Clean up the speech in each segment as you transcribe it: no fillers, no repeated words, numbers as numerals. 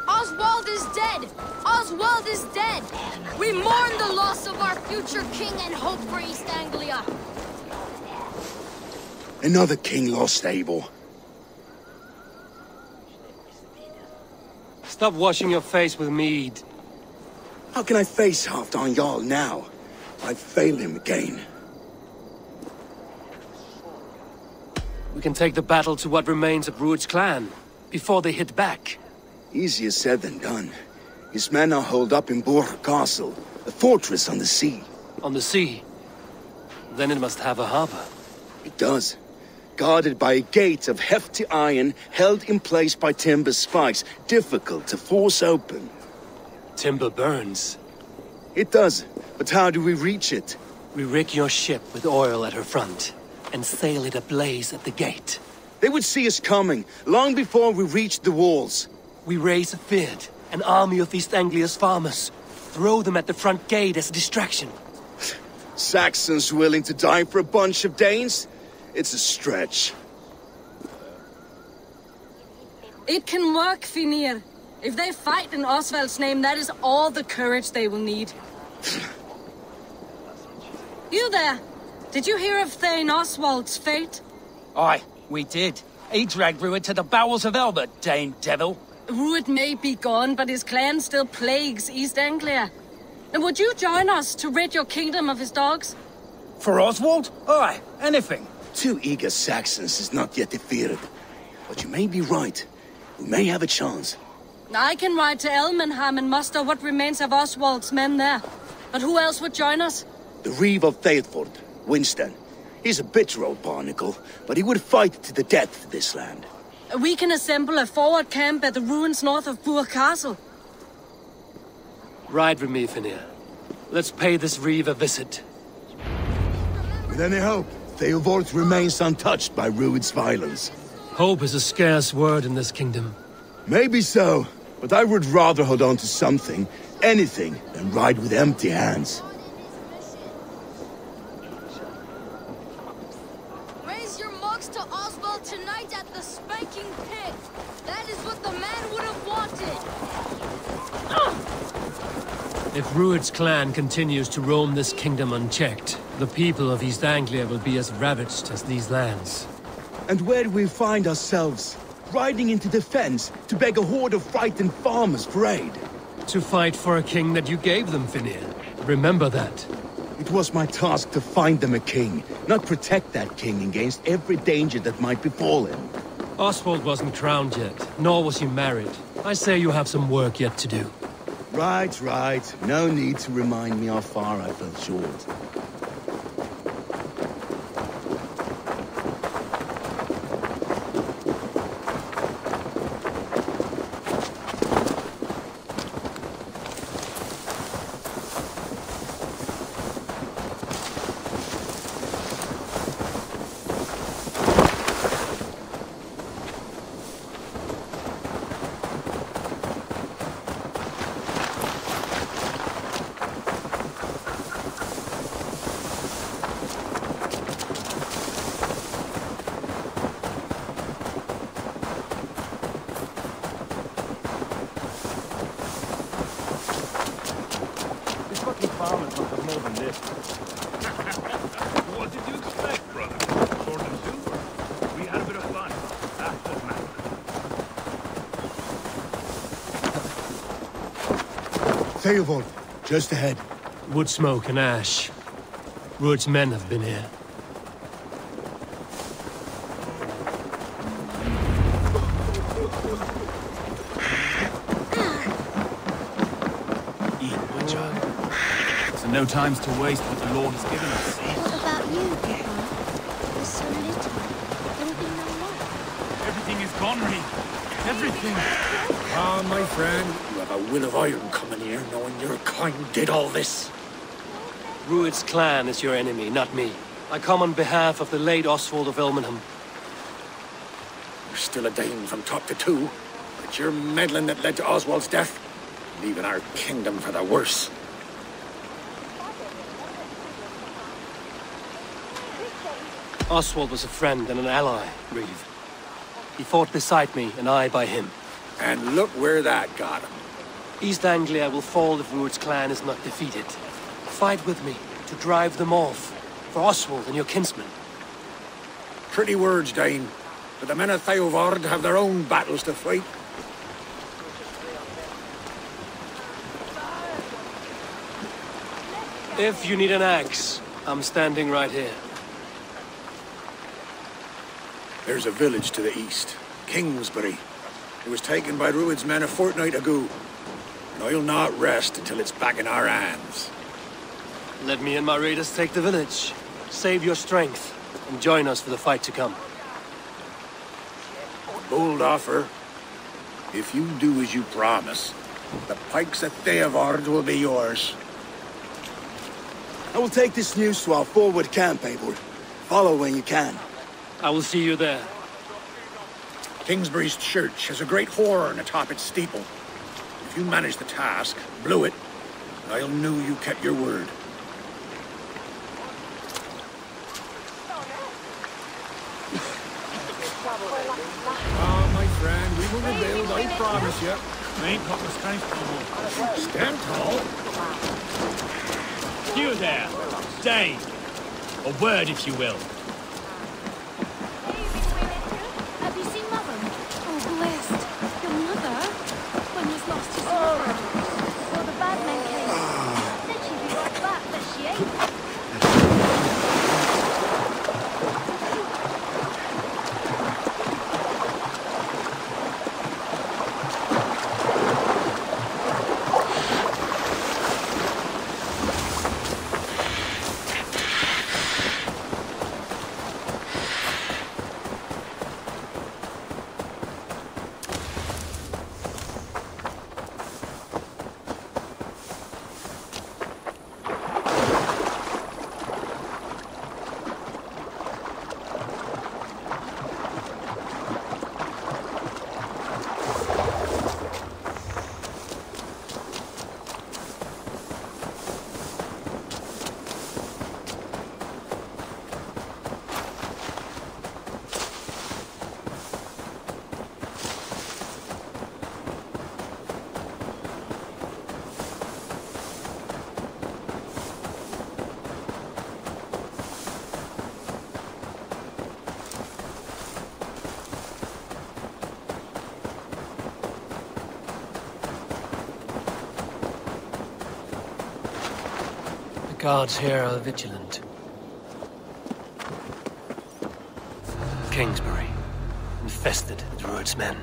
Oswald is dead! Oswald is dead! We mourn the loss of our future king and hope for East Anglia. Another king lost, Abel. Stop washing your face with mead. How can I face Halfdan Jarl now? I failed him again. We can take the battle to what remains of Rued's clan, before they hit back. Easier said than done. His men are holed up in Borg Castle, a fortress on the sea. On the sea? Then it must have a harbor. It does. Guarded by a gate of hefty iron, held in place by timber spikes, difficult to force open. Timber burns. It does, but how do we reach it? We rig your ship with oil at her front, and sail it ablaze at the gate. They would see us coming, long before we reached the walls. We raise a Fyrd, an army of East Anglia's farmers. Throw them at the front gate as a distraction. Saxons willing to die for a bunch of Danes? It's a stretch. It can work, Finir. If they fight in Oswald's name, that is all the courage they will need. You there! Did you hear of Thane Oswald's fate? Aye, we did. He dragged Rued to the bowels of Elbert, Dane devil. Rued may be gone, but his clan still plagues East Anglia. And would you join us to rid your kingdom of his dogs? For Oswald? Aye, anything. 2 eager Saxons is not yet defeated. But you may be right. We may have a chance. I can ride to Elmenham and muster what remains of Oswald's men there. But who else would join us? The Reeve of Thetford, Winston. He's a bitter old barnacle, but he would fight to the death for this land. We can assemble a forward camp at the ruins north of Burg Castle. Ride with me, Finir. Let's pay this Reeve a visit. With any hope, Theodort remains untouched by Rued's violence. Hope is a scarce word in this kingdom. Maybe so, but I would rather hold on to something, anything, than ride with empty hands. Raise your mugs to Oswald tonight at the Spiking Pit. That is what the man would have wanted. If Rued's clan continues to roam this kingdom unchecked, the people of East Anglia will be as ravaged as these lands. And where do we find ourselves? Riding into defense to beg a horde of frightened farmers for aid. To fight for a king that you gave them, Finir. Remember that. It was my task to find them a king, not protect that king against every danger that might befall him. Oswald wasn't crowned yet, nor was he married. I say you have some work yet to do. Right, right. No need to remind me how far I fell short. What did you expect, brother? Short and silver. We had a bit of fun. That's what matters. Theobald, just ahead. Wood smoke and ash. Rued's men have been here. Eat, my child. So no time's to waste what the Lord has given us. What about you, Papa? There's so little. There will be no more. Everything is gone, Reeve. Everything. Ah, my friend, you have a will of iron coming here, knowing your kind did all this. Rued's clan is your enemy, not me. I come on behalf of the late Oswald of Elmenham. There's still a Dane from top to two. It's your meddling that led to Oswald's death, leaving our kingdom for the worse. Oswald was a friend and an ally, Reeve. He fought beside me, and I by him. And look where that got him. East Anglia will fall if Rued's clan is not defeated. Fight with me to drive them off, for Oswald and your kinsmen. Pretty words, Dane. But the men of Theovard have their own battles to fight. If you need an axe, I'm standing right here. There's a village to the east, Kingsbury. It was taken by Rued's men a fortnight ago. And I'll not rest until it's back in our hands. Let me and my raiders take the village. Save your strength, and join us for the fight to come. Bold offer. If you do as you promise, the pikes at Theovard will be yours. I will take this news to our forward camp, Eivor. Follow when you can. I will see you there. Kingsbury's church has a great horn atop its steeple. If you manage the task, blew it, I'll know you kept your word. My friend, we will rebuild, I promise you. I ain't got the strength no more. Stand tall. You there, Dane. A word, if you will. Have you seen Mother? Oh, blessed. Your mother? When he's lost his sword. Well, the bad men came. Said she'd be right back, but she ain't. The guards here are vigilant. Kingsbury, infested with Rued's men.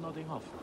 plodding off.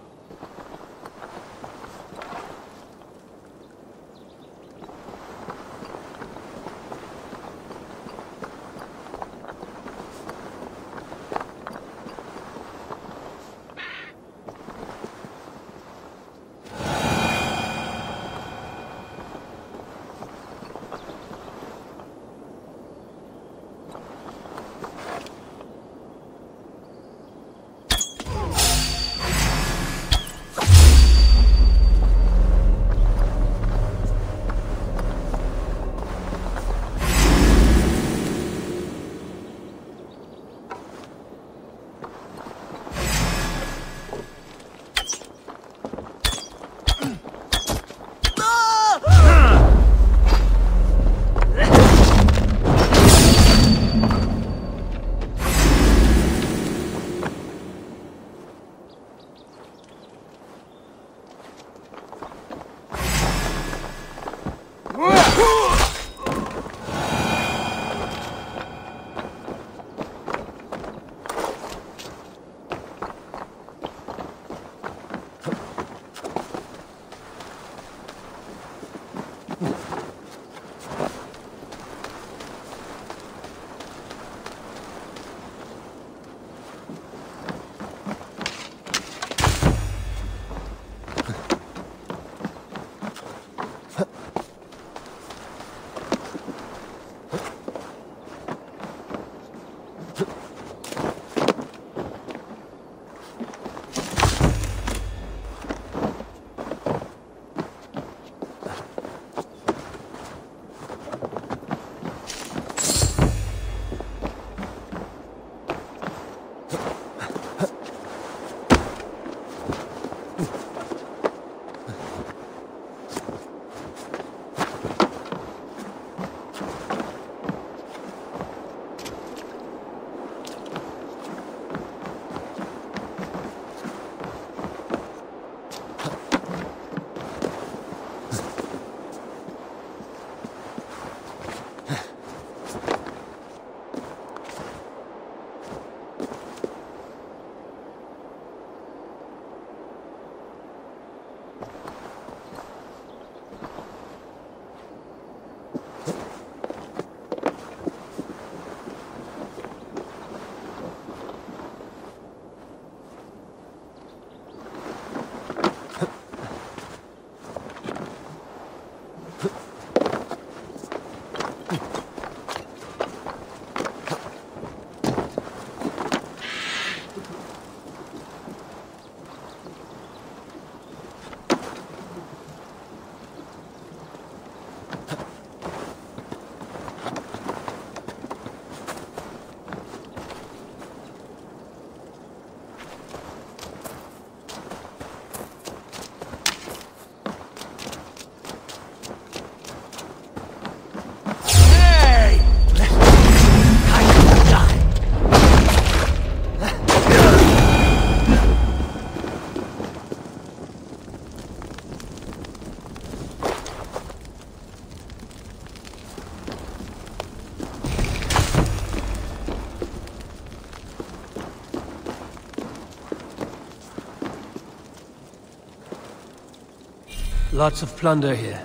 Lots of plunder here.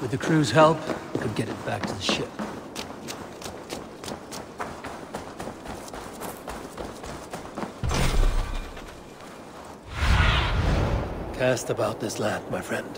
With the crew's help, we could get it back to the ship. Cast about this land, my friend.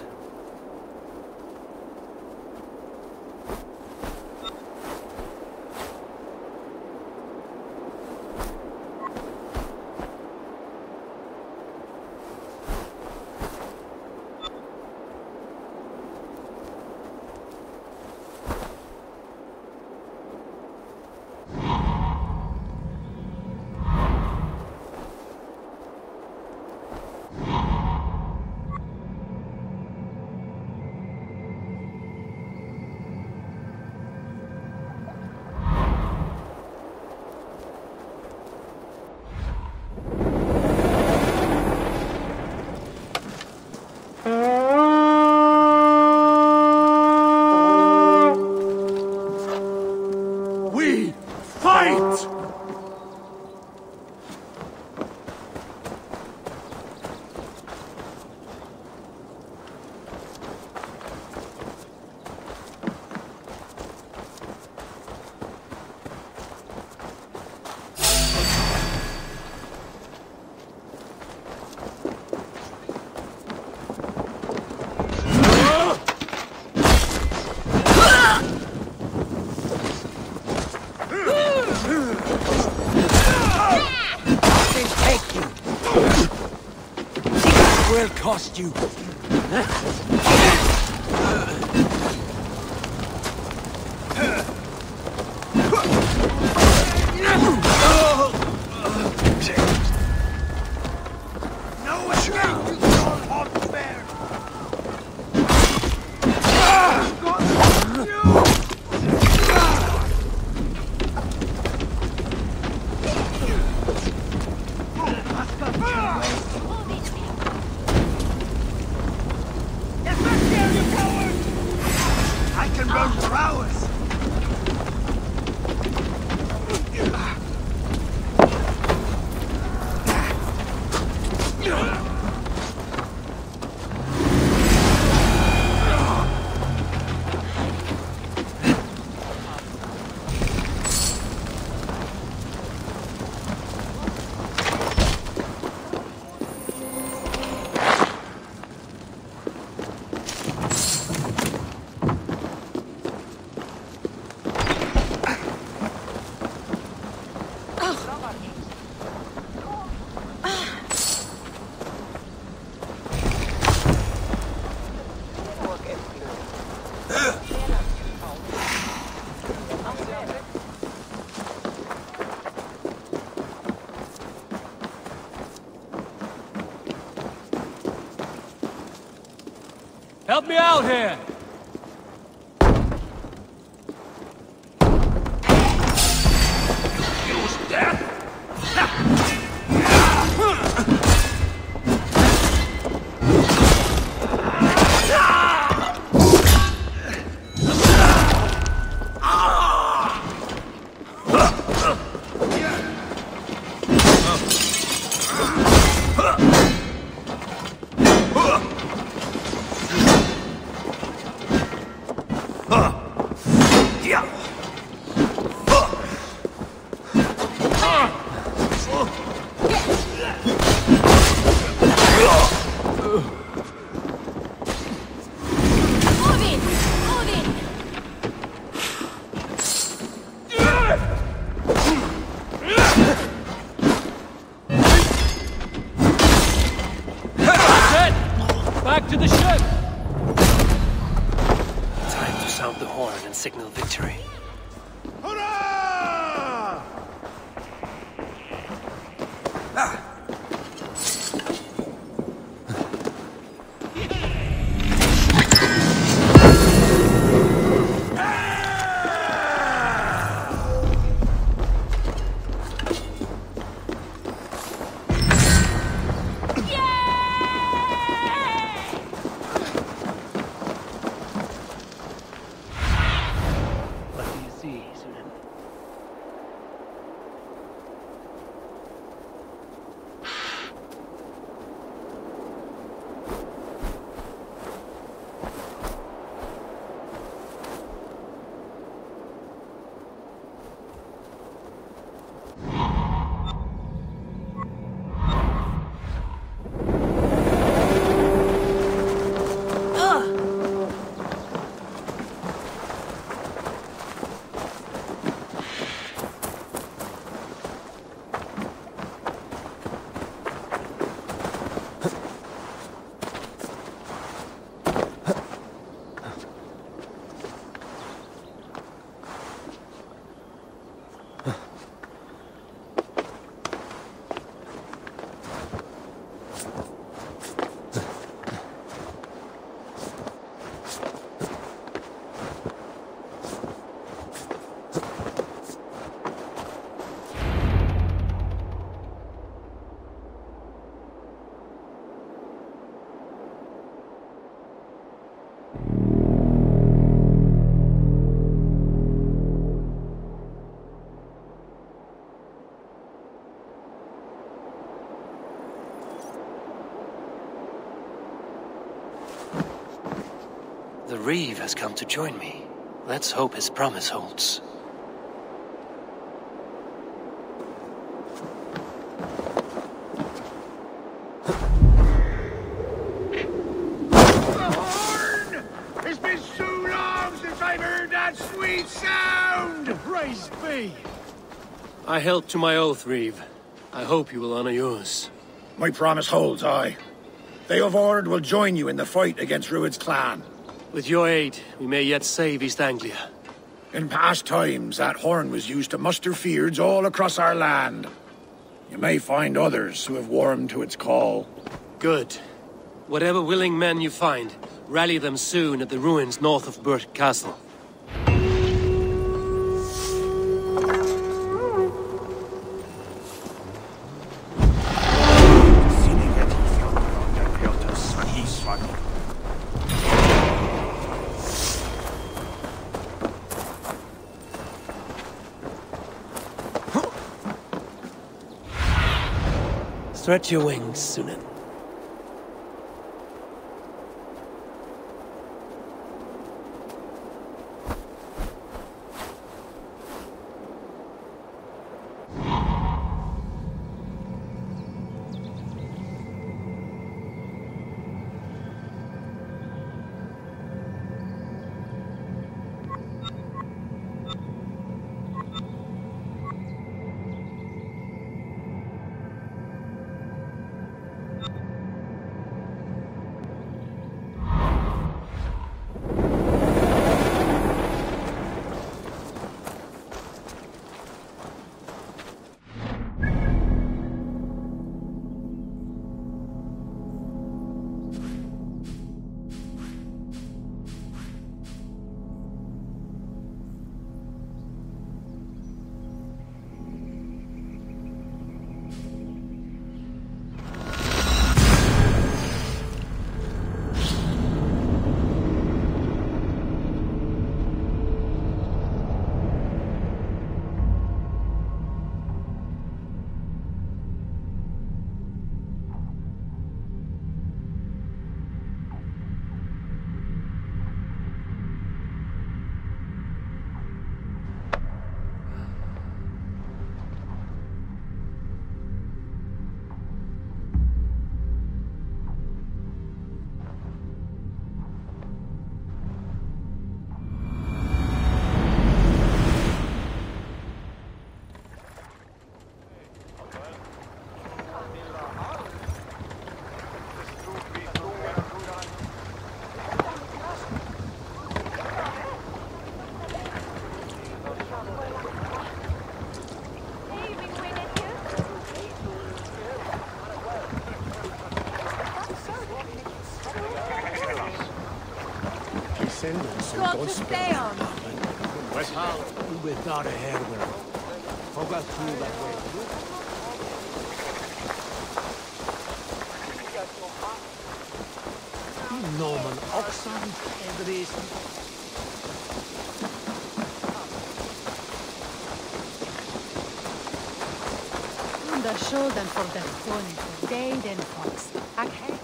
will cost you. Help me out here! Use death? Back to the ship! Time to sound the horn and signal victory. Hurrah! The Reeve has come to join me. Let's hope his promise holds. The horn! It's been so long since I've heard that sweet sound! Praise be! I held to my oath, Reeve. I hope you will honor yours. My promise holds, aye. They of Ord will join you in the fight against Rued's clan. With your aid, we may yet save East Anglia. In past times, that horn was used to muster fyrds all across our land. You may find others who have warmed to its call. Good. Whatever willing men you find, rally them soon at the ruins north of Burt Castle. Stretch your wings, Sunan. Got to stay on. West Hall, we thought ahead of them. Forgot through that way. Norman Oxford, Andreessen. On the shoulder for the fun, Dade and Fox. Okay.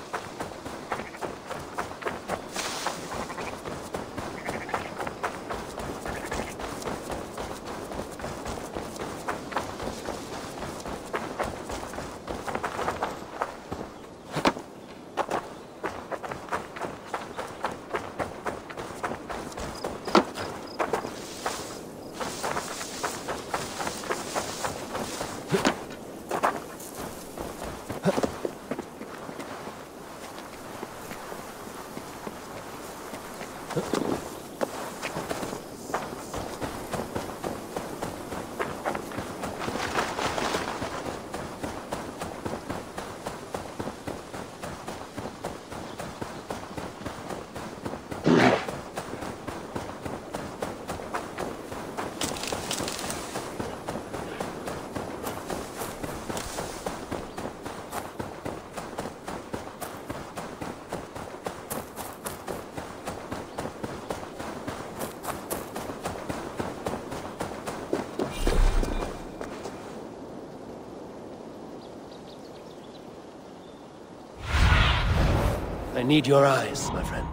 I need your eyes, my friend.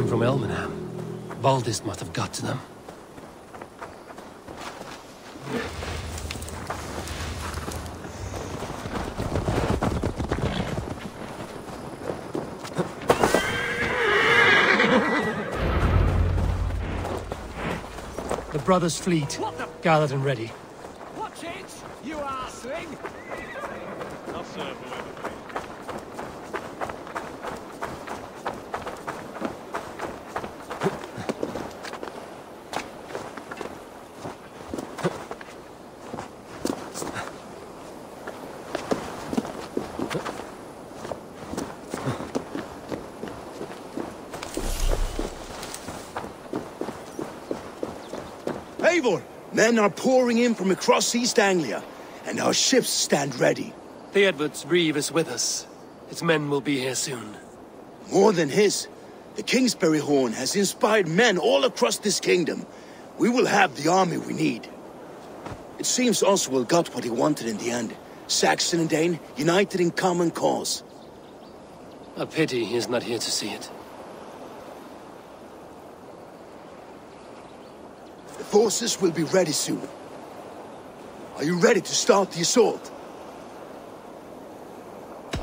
came from Elmenham. Baldist must have got to them. The brothers' fleet, gathered and ready. Watch it, you arseling! I'll serve whoever. Eivor! Men are pouring in from across East Anglia, and our ships stand ready. Theodward's reeve is with us. His men will be here soon. More than his. The Kingsbury Horn has inspired men all across this kingdom. We will have the army we need. It seems Oswald got what he wanted in the end. Saxon and Dane, united in common cause. A pity he's not here to see it. The forces will be ready soon. Are you ready to start the assault?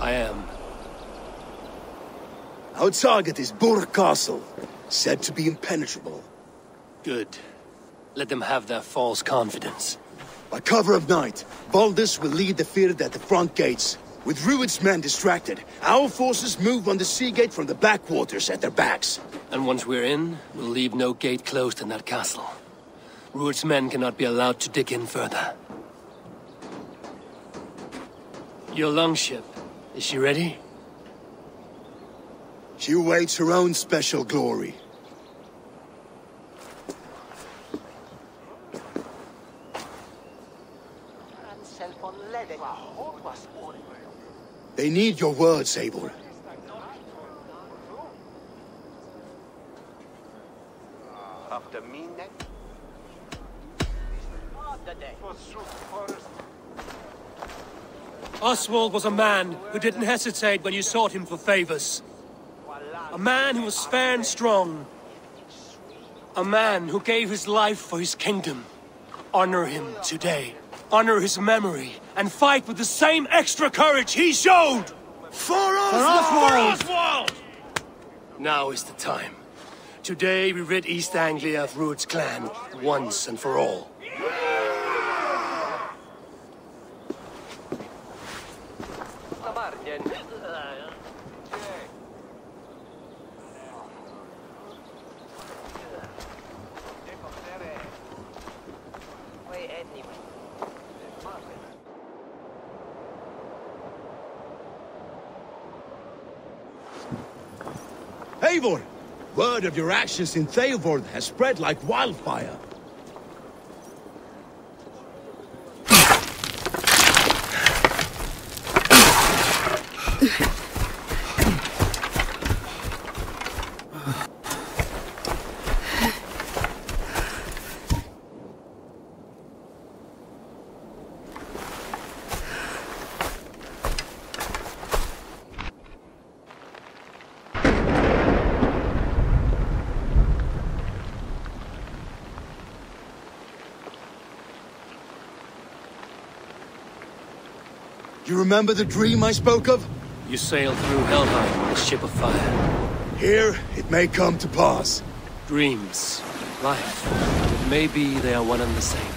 I am. Our target is Burg Castle, said to be impenetrable. Good. Let them have their false confidence. By cover of night, Baldus will lead the field at the front gates. With Rued's men distracted, our forces move on the sea gate from the backwaters at their backs. And once we're in, we'll leave no gate closed in that castle. Rued's men cannot be allowed to dig in further. Your longship, is she ready? She awaits her own special glory. They need your words, Eivor. Oswald was a man who didn't hesitate when you sought him for favors. A man who was fair and strong. A man who gave his life for his kingdom. Honor him today. Honor his memory. And fight with the same extra courage he showed! For Oswald! For Oswald! Now is the time. Today we rid East Anglia of Rued's clan, once and for all. Eivor! Word of your actions in Theodward has spread like wildfire. You remember the dream I spoke of? You sailed through Helheim on a ship of fire. Here, it may come to pass. Dreams, life, but maybe they are one and the same.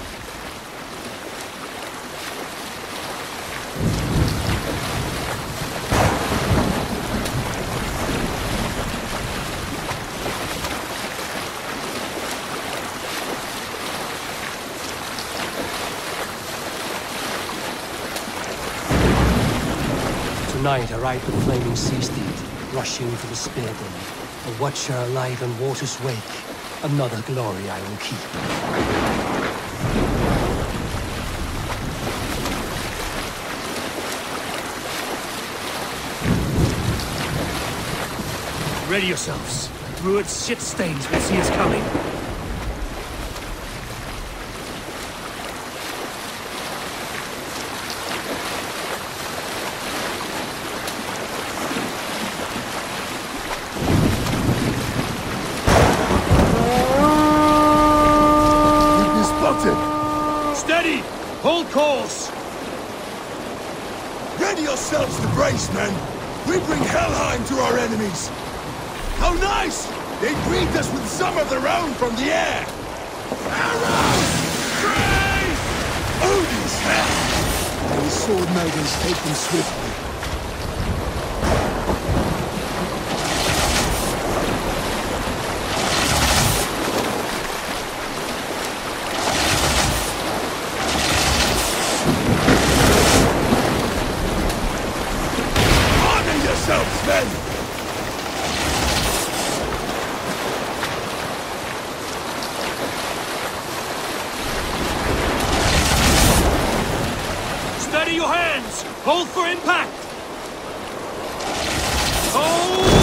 Tonight I ride the flaming sea steed, rushing for the spear blade. A watcher alight on water's wake. Another glory I will keep. Ready yourselves. Rued's shit stains will see us coming. Steady! Hold course! Ready yourselves to brace, men! We bring Helheim to our enemies! How nice! They greet us with some of their own from the air! Arrows! Praise! Odin's hell! And his sword maidens take them swiftly. Steady your hands! Hold for impact! Hold!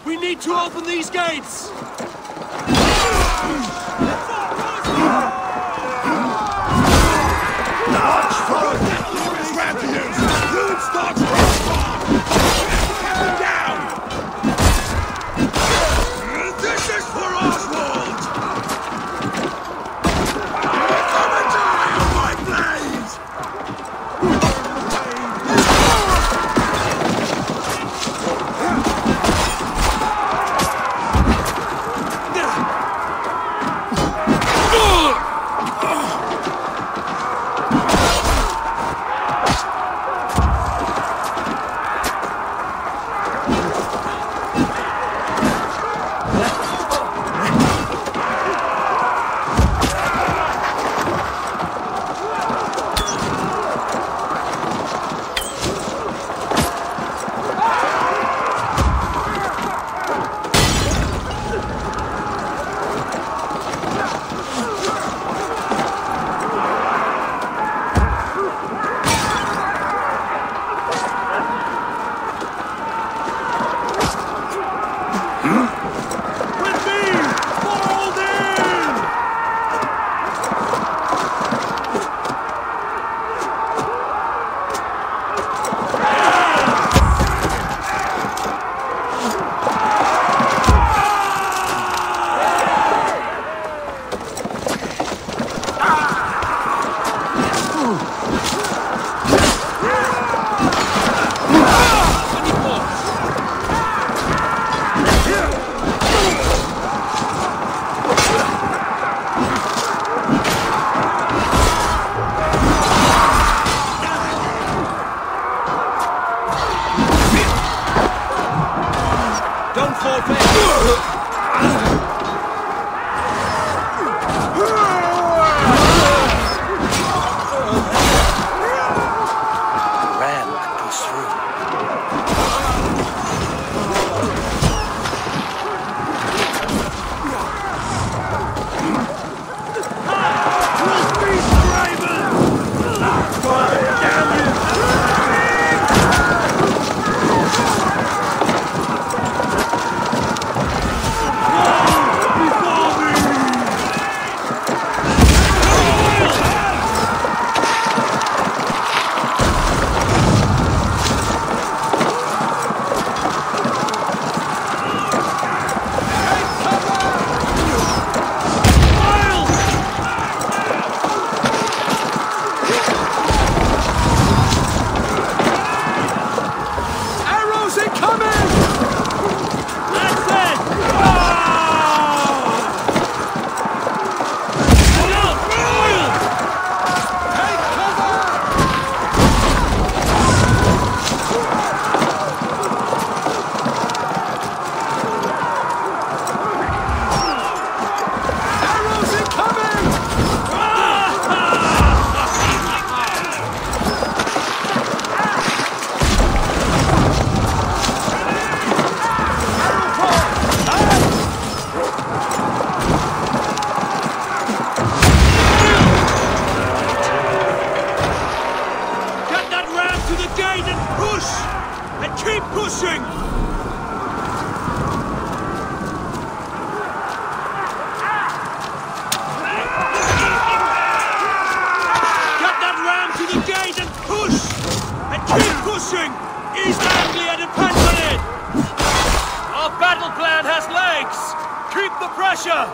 We need to open these gates! This is for Oswald! Come and die on my blades! pushing! Get that ram to the gate and push! And keep pushing! East Anglia depends on it! Our battle plan has legs! Keep the pressure!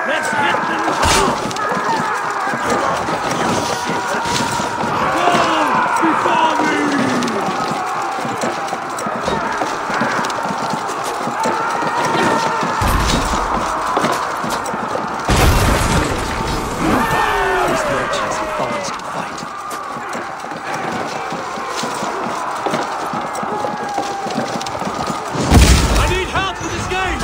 Let's hit them hard! Go before me! These merchants and foreigners can fight. I need help with this game!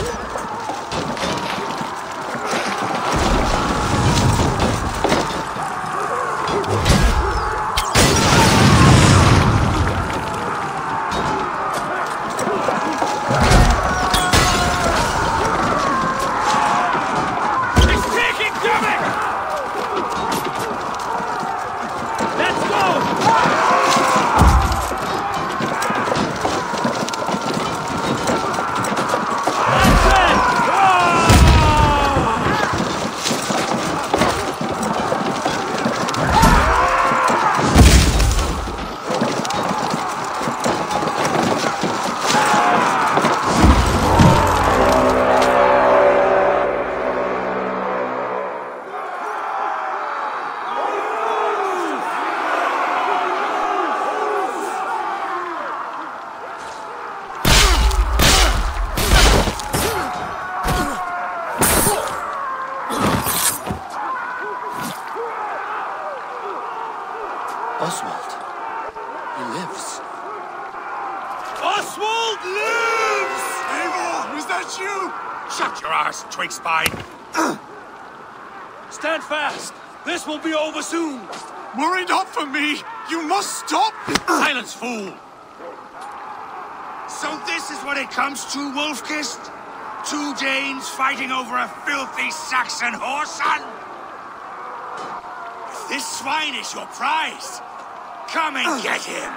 Oswald. He lives. Oswald lives! Eivor, was that you? Shut your arse, twig-spine. Stand fast! This will be over soon! Worry not for me. You must stop. Silence, fool! So this is what it comes to, Wolfkist? 2 Danes fighting over a filthy Saxon whoreson? If this swine is your prize, come and get him!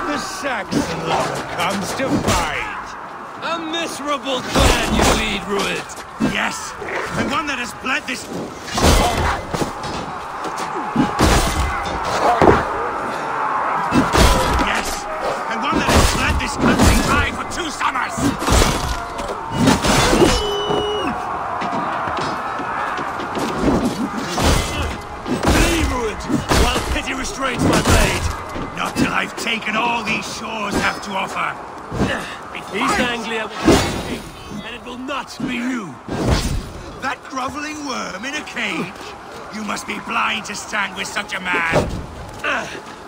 The Saxon lover comes to fight. A miserable clan you lead, Rued. Yes, and one that has bled this... Yes, and one that has bled this country dry for 2 summers! Leave, Rued, while pity restrains my blade. Not till I've taken all these shores have to offer. East Anglia will be king, and it will not be you. That groveling worm in a cage? You must be blind to stand with such a man!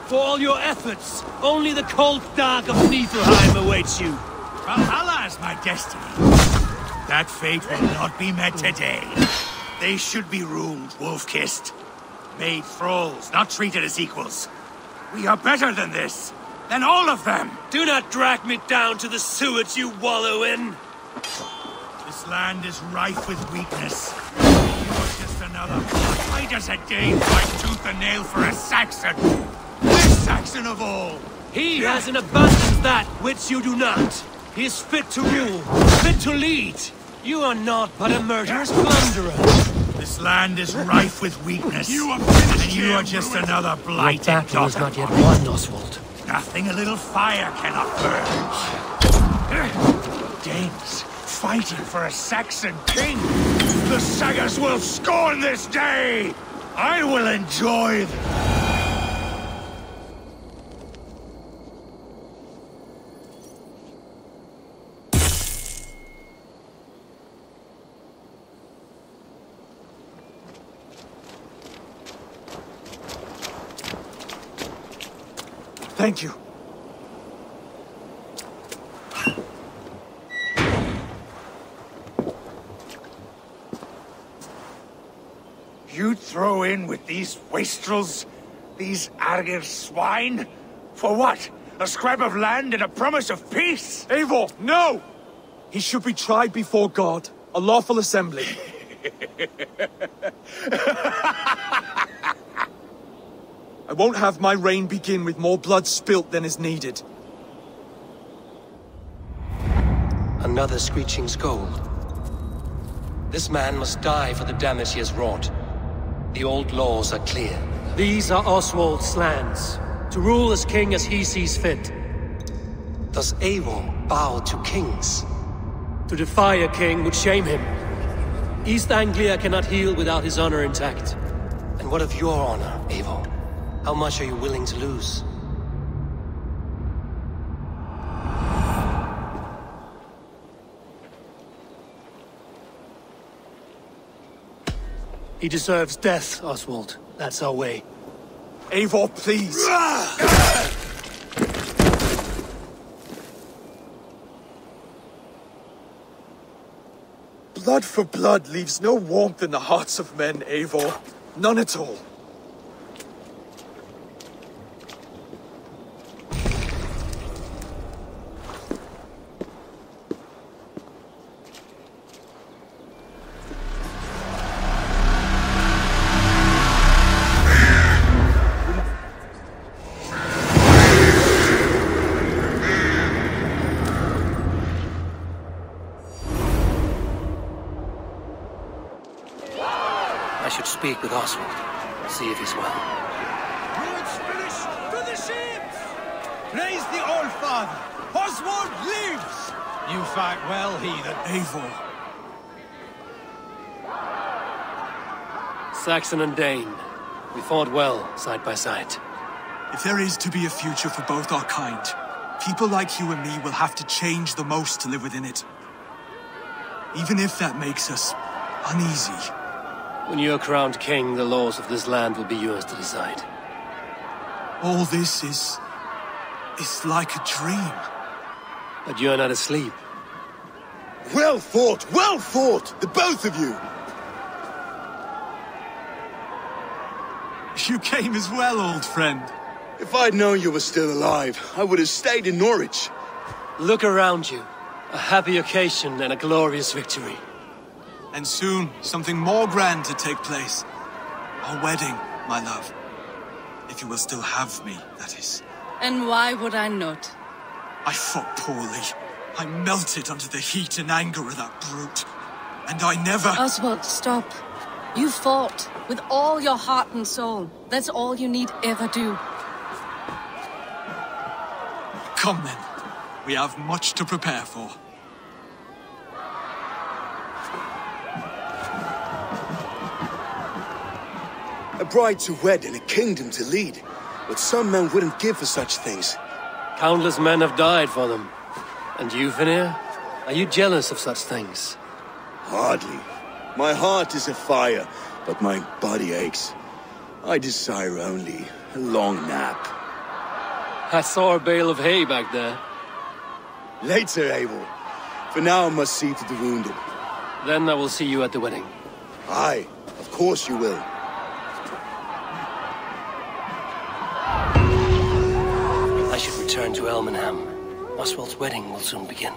For all your efforts, only the cold dark of Niflheim awaits you. Valhalla is my destiny. That fate will not be met today. They should be ruled, wolf-kissed. Made thralls, not treated as equals. We are better than this. Than all of them. Do not drag me down to the sewage you wallow in. This land is rife with weakness. You are just another. Why does a Dane fight tooth and nail for a Saxon? This Saxon of all. He has in abundance that which you do not. He is fit to rule, fit to lead. You are not but a murderous plunderer. This land is rife with weakness. And you are just another blighted battle is not yet won, Oswald. Nothing a little fire cannot burn. Danes fighting for a Saxon king. The sagas will scorn this day. I will enjoy them. Thank you. You'd throw in with these wastrels? These Argir swine? For what? A scrap of land and a promise of peace? Eivor, no! He should be tried before God. A lawful assembly. I won't have my reign begin with more blood spilt than is needed. Another screeching scold. This man must die for the damage he has wrought. The old laws are clear. These are Oswald's lands, to rule as king as he sees fit. Does Eivor bow to kings? To defy a king would shame him. East Anglia cannot heal without his honor intact. And what of your honor, Eivor? How much are you willing to lose? He deserves death, Oswald. That's our way. Eivor, please! Blood for blood leaves no warmth in the hearts of men, Eivor. None at all. I should speak with Oswald. See if he's well. It's finished! To the ships! Praise the All-Father! Oswald lives! You fight well, heathen. Eivor. Saxon and Dane. We fought well, side by side. If there is to be a future for both our kind, people like you and me will have to change the most to live within it. Even if that makes us uneasy. When you're crowned king, the laws of this land will be yours to decide. All this is like a dream. But you're not asleep. Well fought, the both of you! You came as well, old friend. If I'd known you were still alive, I would have stayed in Norwich. Look around you. A happy occasion and a glorious victory. And soon, something more grand to take place. Our wedding, my love. If you will still have me, that is. And why would I not? I fought poorly. I melted under the heat and anger of that brute. And I never... Oswald, stop. You fought with all your heart and soul. That's all you need ever do. Come then. We have much to prepare for. A bride to wed and a kingdom to lead. What some men wouldn't give for such things. Countless men have died for them. And you, Vanir? Are you jealous of such things? Hardly. My heart is afire, but my body aches. I desire only a long nap. I saw a bale of hay back there. Later, Abel. For now, I must see to the wounded. Then I will see you at the wedding. Aye, of course you will. I should return to Elmenham. Oswald's wedding will soon begin.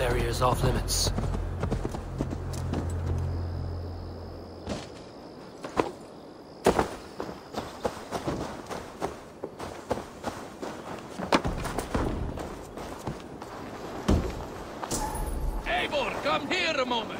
area is off limits. Eivor, come here a moment.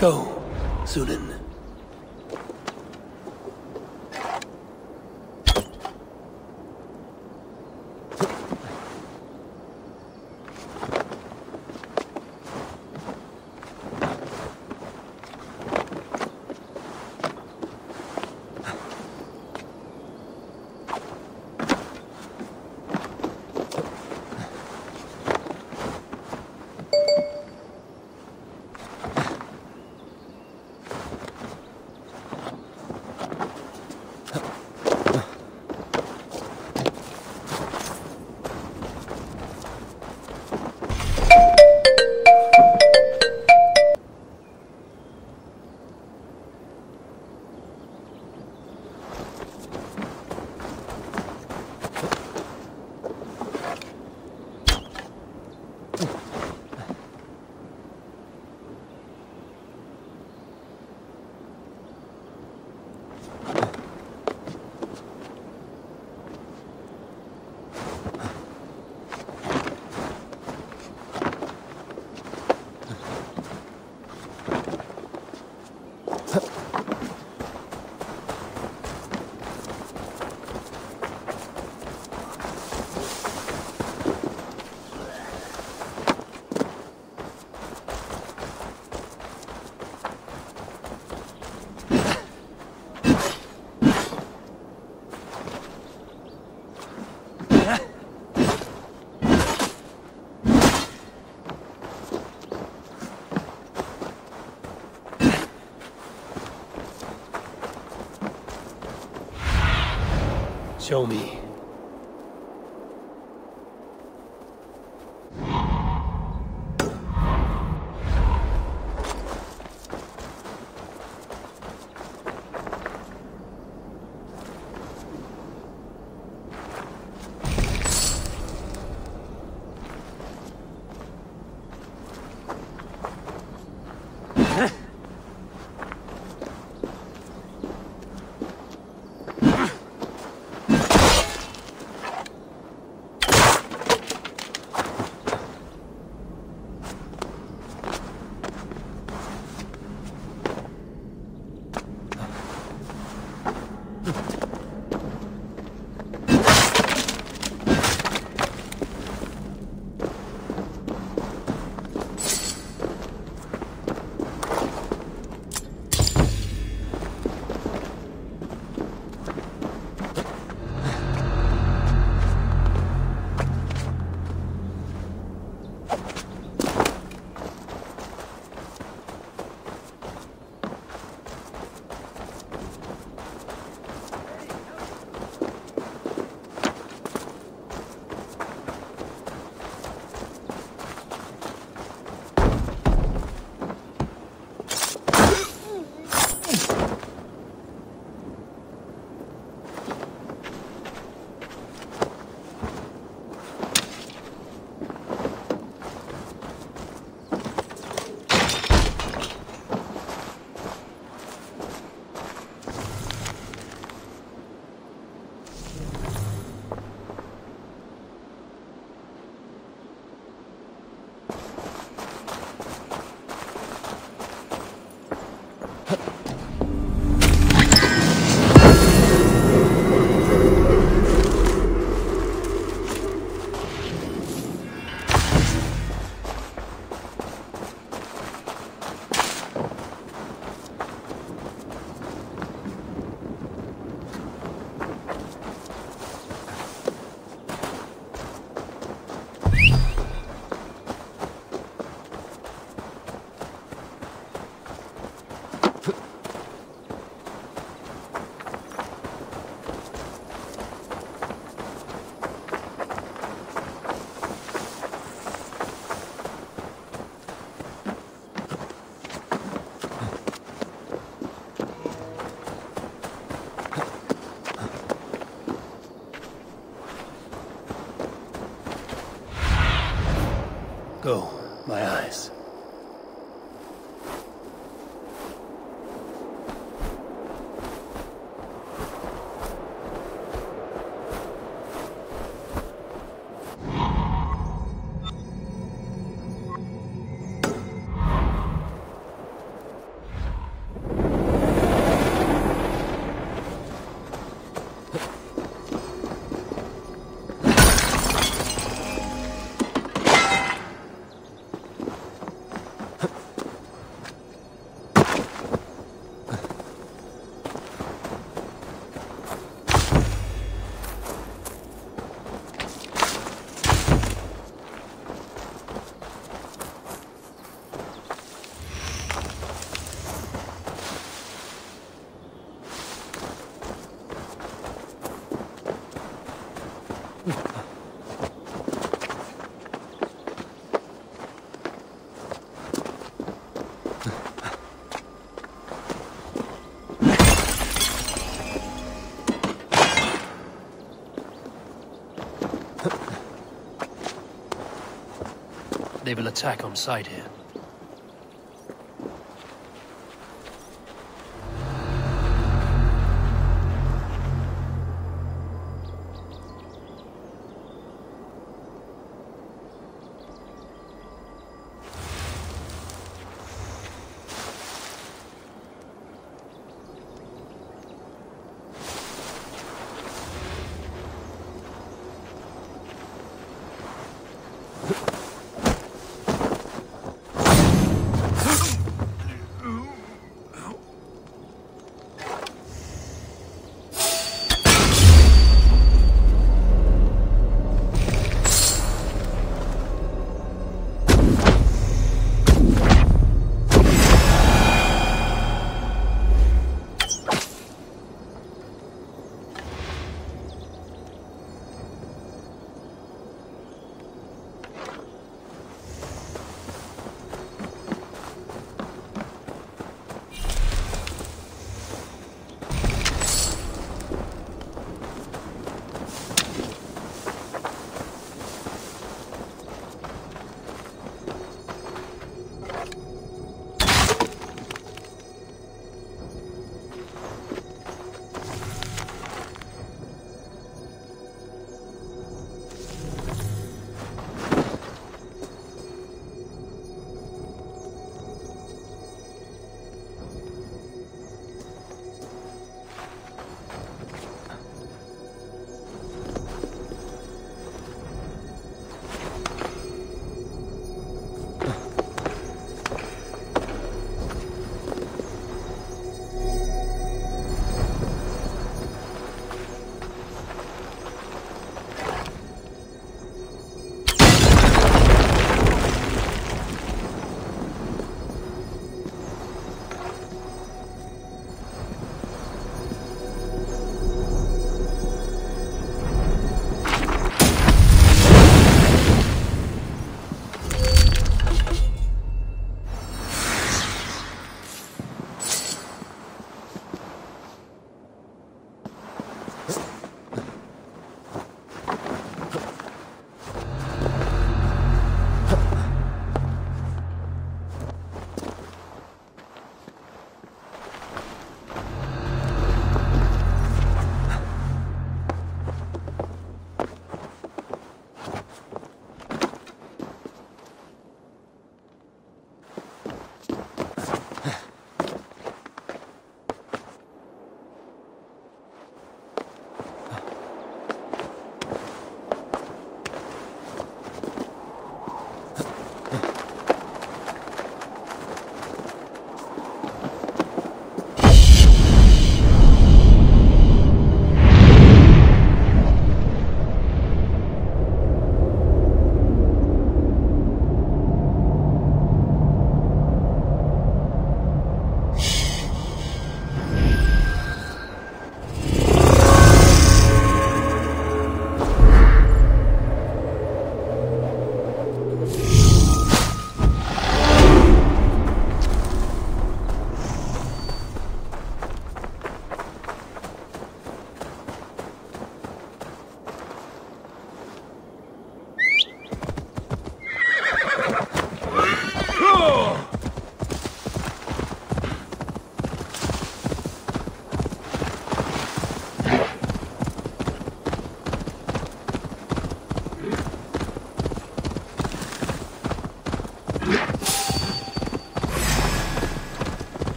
Go, Sunan. Show me. Go, my eyes. They will attack on sight here.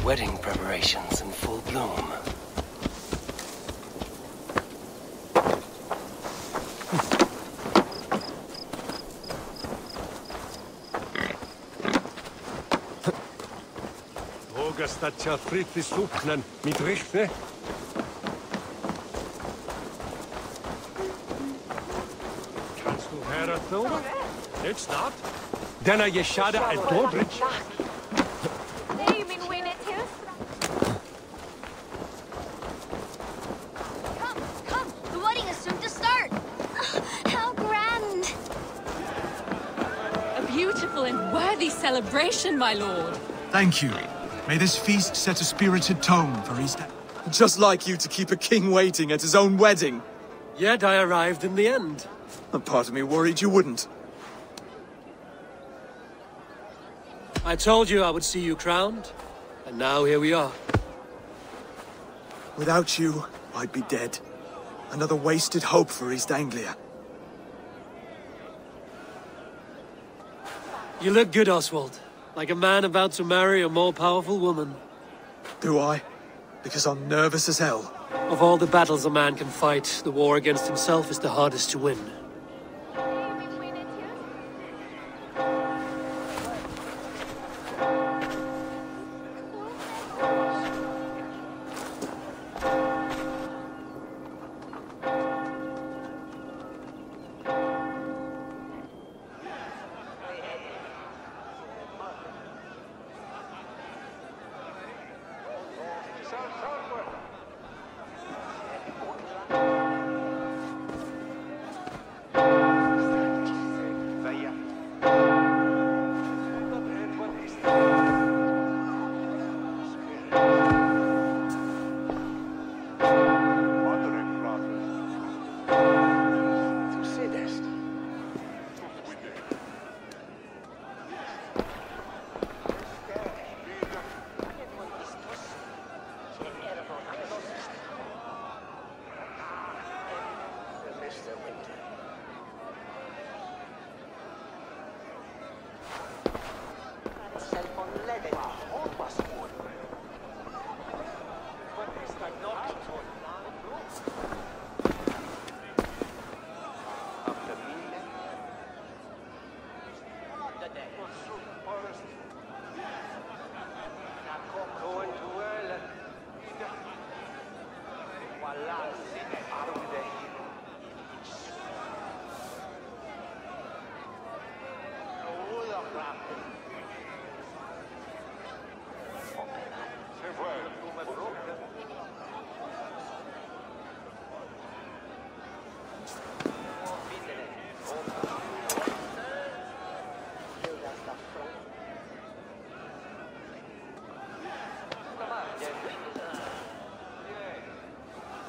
Wedding preparations in full bloom. Stacja fryty suknen mit rychne. Kannst du hören, Thora? It's not. Denna jeshada al Dordrich. Come, the wedding is soon to start. How grand. A beautiful and worthy celebration, my lord. Thank you. May this feast set a spirited tone for East... Just like you to keep a king waiting at his own wedding. Yet I arrived in the end. A part of me worried you wouldn't. I told you I would see you crowned, and now here we are. Without you, I'd be dead. Another wasted hope for East Anglia. You look good, Oswald. Like a man about to marry a more powerful woman. Do I? Because I'm nervous as hell. Of all the battles a man can fight, the war against himself is the hardest to win.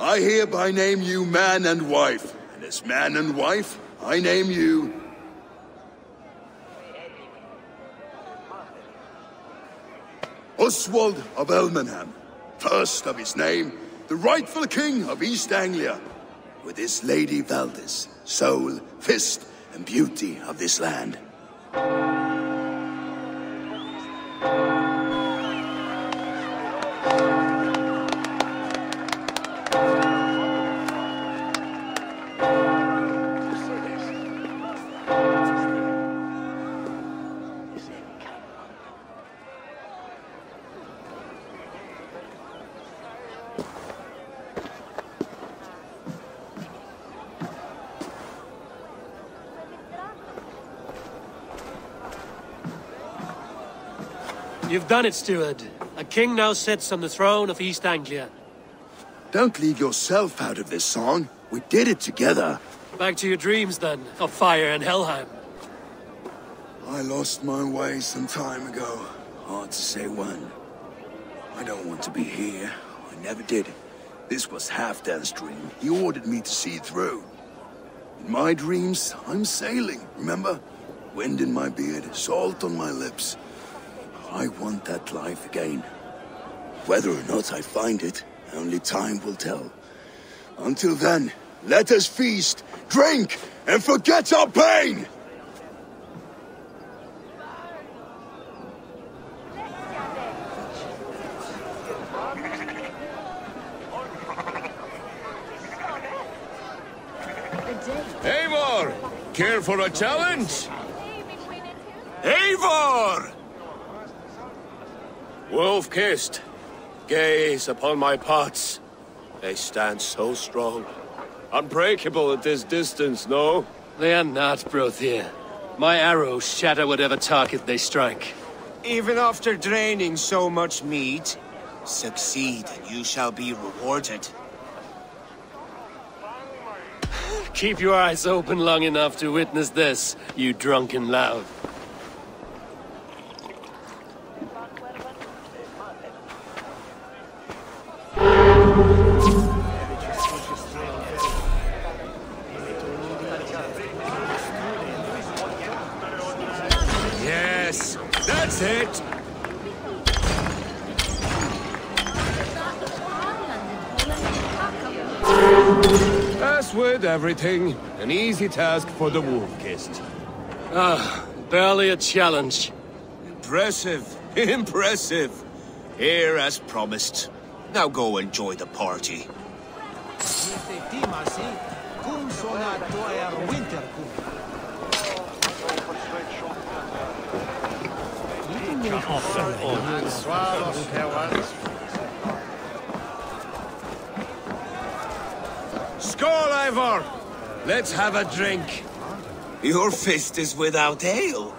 I hereby name you man and wife, and as man and wife, I name you... Oswald of Elmenham, first of his name, the rightful king of East Anglia, with his lady Valdis, soul, fist, and beauty of this land. You've done it, steward. A king now sits on the throne of East Anglia. Don't leave yourself out of this song. We did it together. Back to your dreams, then, of fire and Helheim. I lost my way some time ago. Hard to say when. I don't want to be here. I never did. This was Halfdan's dream. He ordered me to see it through. In my dreams, I'm sailing, remember? Wind in my beard, salt on my lips. I want that life again. Whether or not I find it, only time will tell. Until then, let us feast, drink, and forget our pain! Eivor! Care for a challenge? Eivor! Wolf-kissed, gaze upon my pots. They stand so strong. Unbreakable at this distance, no? They are not, Brothier. My arrows shatter whatever target they strike. Even after draining so much meat, succeed and you shall be rewarded. Keep your eyes open long enough to witness this, you drunken lout. Yes, that's it! As with everything, an easy task for the wolf-kissed. Ah, barely a challenge. Impressive, impressive. Here as promised. Now go enjoy the party. Skål, Eivor! Let's have a drink. Your fist is without ale.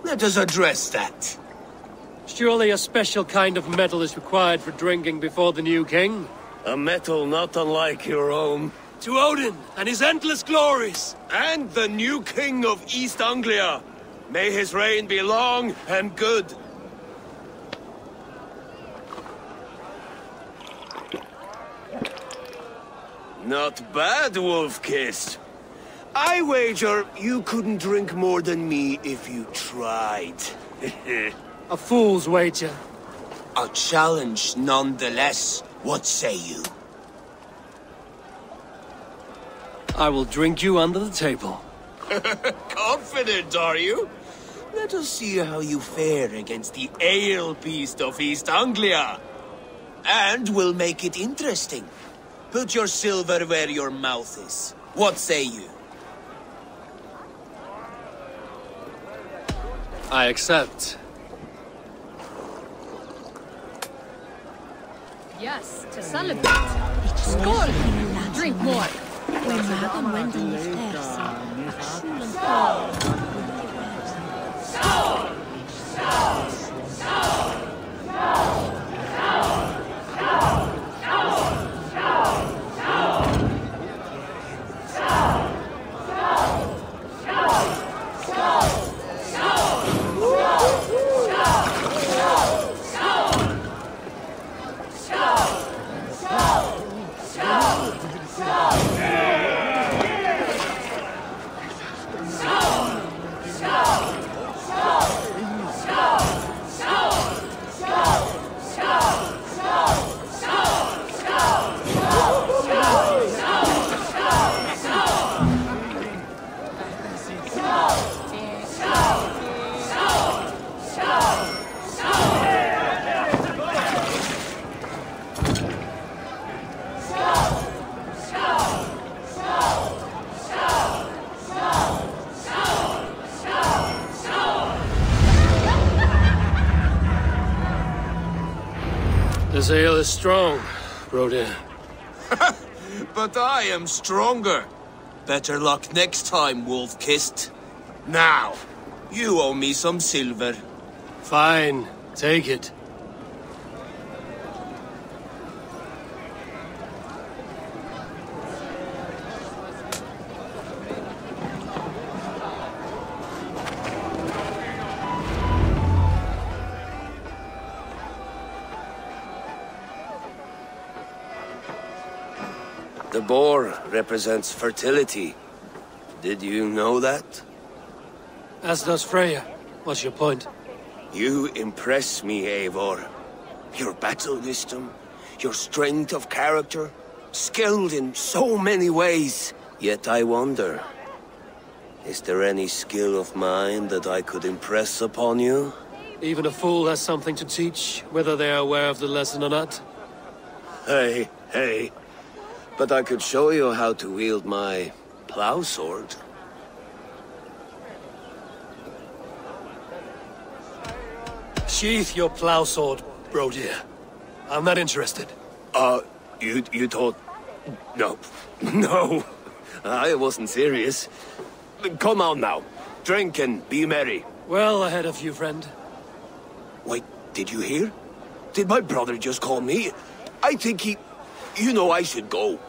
Let us address that. Surely a special kind of metal is required for drinking before the new king? A metal not unlike your own. To Odin and his endless glories! And the new king of East Anglia. May his reign be long and good. Not bad, Wolf-kissed. I wager you couldn't drink more than me if you tried. A fool's wager. A challenge nonetheless. What say you? I will drink you under the table. Confident, are you? Let us see how you fare against the ale beast of East Anglia. And we'll make it interesting. Put your silver where your mouth is. What say you? I accept. Yes, to celebrate. Skål! Drink more. When Magan went in the stairs, This ale is strong, Broder. But I am stronger. Better luck next time, Wolf-kissed. Now, you owe me some silver. Fine, take it. The boar represents fertility. Did you know that? As does Freya. What's your point? You impress me, Eivor. Your battle wisdom, your strength of character, skilled in so many ways. Yet I wonder, is there any skill of mine that I could impress upon you? Even a fool has something to teach, whether they are aware of the lesson or not. Hey. But I could show you how to wield my plow sword. Sheath your plow sword, bro dear. I'm not interested. You thought... No. No. I wasn't serious. Come on now. Drink and be merry. Well ahead of you, friend. Wait, did you hear? Did my brother just call me? I think he... You know I should go.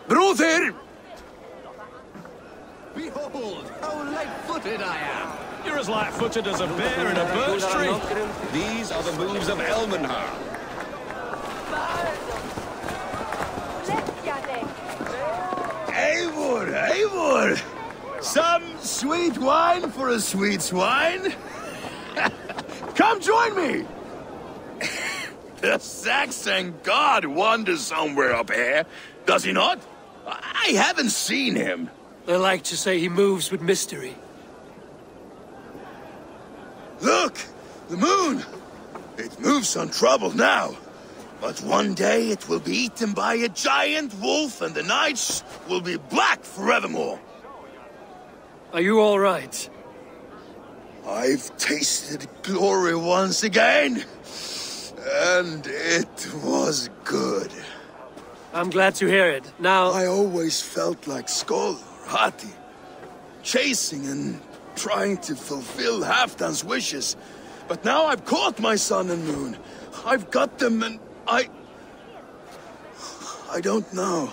Brother! Behold, how light-footed I am. You're as light-footed as a bear in a birch tree. These are the moves of Elmenhar. Eivor, Eivor! Some sweet wine for a sweet swine? Come join me! The Saxon god wanders somewhere up here, does he not? I haven't seen him. They like to say he moves with mystery. Look! The moon! It moves untroubled now. But one day it will be eaten by a giant wolf and the nights will be black forevermore. Are you all right? I've tasted glory once again. And it was good. I'm glad to hear it. Now... I always felt like Skoll or Hati. Chasing and trying to fulfill Halfdan's wishes. But now I've caught my sun and moon. I've got them and I don't know.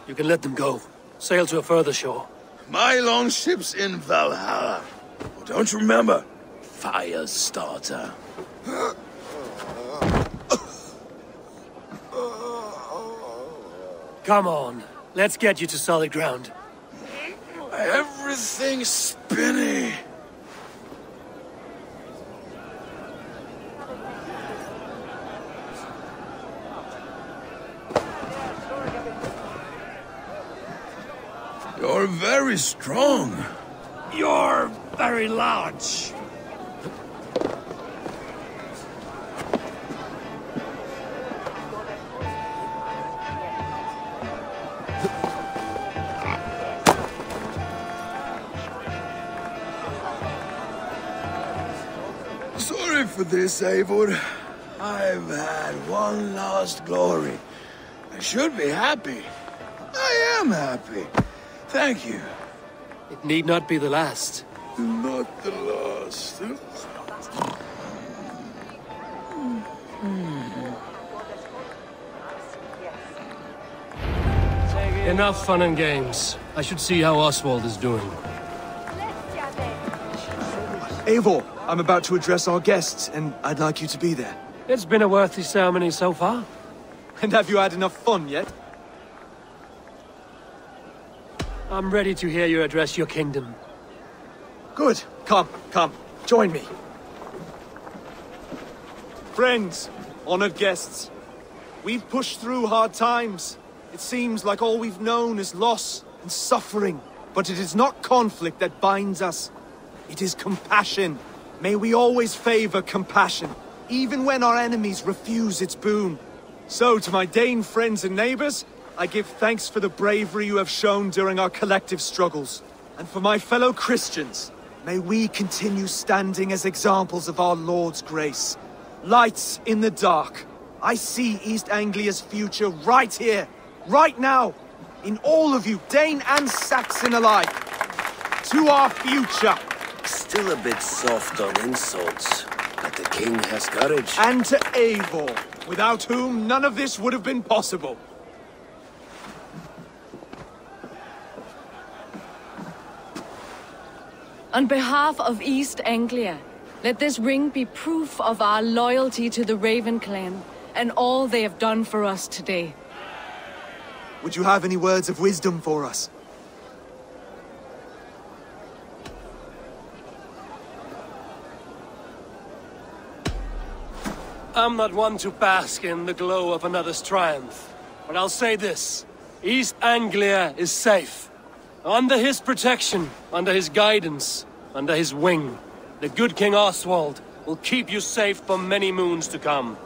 You can let them go. Sail to a further shore. My longship's in Valhalla. Oh, don't you remember? Fire starter. Come on. Let's get you to solid ground. Everything's spinny. You're very strong. You're very large. Sorry for this, Eivor. I've had one last glory. I should be happy. I am happy. Thank you. It need not be the last. Not the last. Enough fun and games. I should see how Oswald is doing. Eivor, I'm about to address our guests, and I'd like you to be there. It's been a worthy ceremony so far. And have you had enough fun yet? I'm ready to hear you address your kingdom. Good. Come, join me. Friends, honored guests, we've pushed through hard times. It seems like all we've known is loss and suffering, but it is not conflict that binds us. It is compassion. May we always favor compassion, even when our enemies refuse its boon. So, to my Dane friends and neighbors, I give thanks for the bravery you have shown during our collective struggles. And for my fellow Christians, may we continue standing as examples of our Lord's grace. Lights in the dark. I see East Anglia's future right here, right now, in all of you, Dane and Saxon alike. To our future. Still a bit soft on insults, but the king has courage. And to Eivor, without whom none of this would have been possible. On behalf of East Anglia, let this ring be proof of our loyalty to the Raven clan and all they have done for us today. Would you have any words of wisdom for us? I'm not one to bask in the glow of another's triumph, but I'll say this. East Anglia is safe. Under his protection, under his guidance, under his wing, the good King Oswald will keep you safe for many moons to come.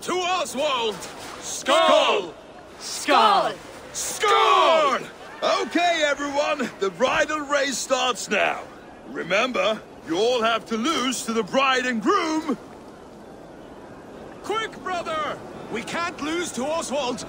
To Oswald! Skål! Skål! Skål! Okay, everyone, the bridal race starts now. Remember, you all have to lose to the bride and groom. Quick, brother! We can't lose to Oswald!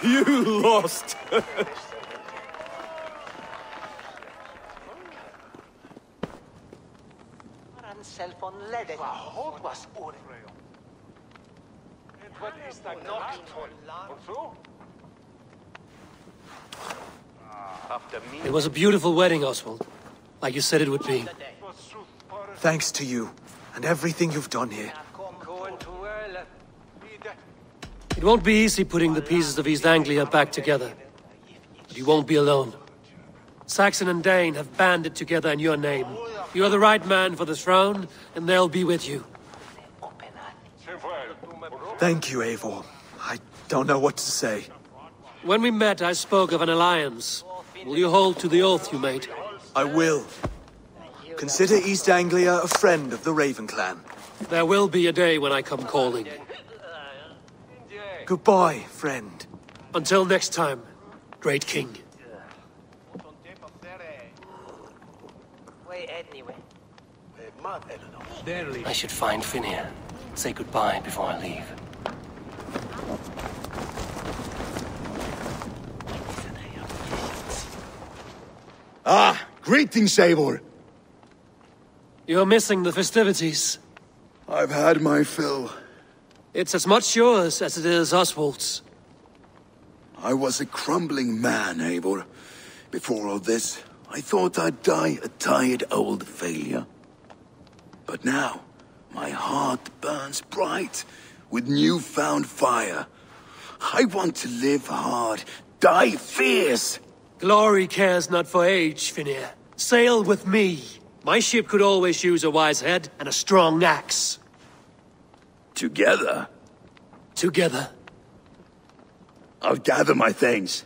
You lost! It was a beautiful wedding, Oswald. Like you said it would be. Thanks to you, and everything you've done here. It won't be easy putting the pieces of East Anglia back together. But you won't be alone. Saxon and Dane have banded together in your name. You are the right man for the throne, and they'll be with you. Thank you, Eivor. I don't know what to say. When we met, I spoke of an alliance. Will you hold to the oath you made? I will. Consider East Anglia a friend of the Raven clan. There will be a day when I come calling. Goodbye, friend. Until next time, great king. I should find Finir. Say goodbye before I leave. Ah, greetings, Eivor. You're missing the festivities. I've had my fill. It's as much yours as it is Oswald's. I was a crumbling man, Eivor. Before all this, I thought I'd die a tired old failure. But now, my heart burns bright with newfound fire. I want to live hard, die fierce. Glory cares not for age, Finir. Sail with me. My ship could always use a wise head and a strong axe. Together? Together. I'll gather my things.